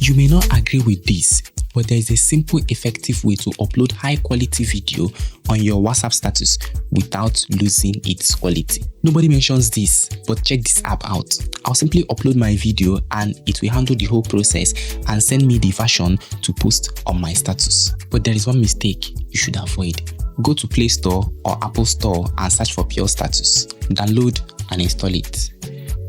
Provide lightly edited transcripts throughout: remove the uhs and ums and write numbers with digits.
You may not agree with this, but there is a simple, effective way to upload high-quality video on your WhatsApp status without losing its quality. Nobody mentions this, but check this app out. I'll simply upload my video and it will handle the whole process and send me the version to post on my status. But there is one mistake you should avoid. Go to Play Store or Apple Store and search for PureStatus. Download and install it.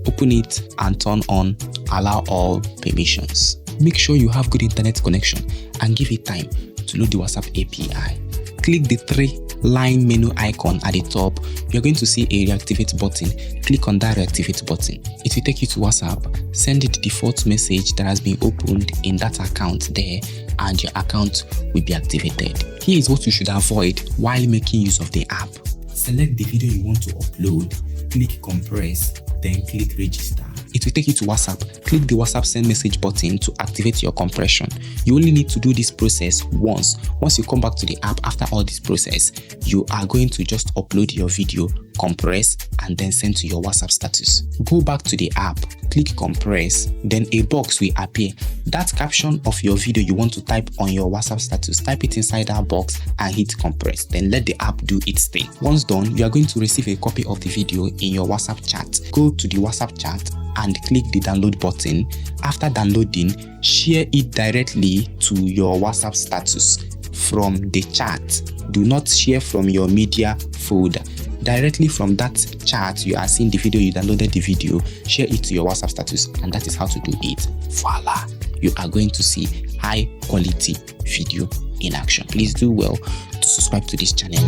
Open it and turn on Allow All Permissions. Make sure you have good internet connection and give it time to load the WhatsApp API. Click the 3-line menu icon at the top. You're going to see a reactivate button. Click on that reactivate button. It will take you to WhatsApp. Send it the default message that has been opened in that account there, and your account will be activated. Here is what you should avoid while making use of the app. Select the video you want to upload. Click compress, then click register. It will take you to WhatsApp. Click the WhatsApp send message button to activate your compression. You only need to do this process once. Once you come back to the app after all this process, you are going to just upload your video, compress, and then send to your WhatsApp status. Go back to the app, click compress, then a box will appear. That caption of your video you want to type on your WhatsApp status, type it inside that box and hit compress. Then let the app do its thing. Once done, you are going to receive a copy of the video in your WhatsApp chat. Go to the WhatsApp chat and click the download button. After downloading, share it directly to your WhatsApp status from the chat. Do not share from your media folder. Directly from that chat, you are seeing the video, you downloaded the video, share it to your WhatsApp status, and that is how to do it. Voila! You are going to see high quality video in action. Please do well to subscribe to this channel.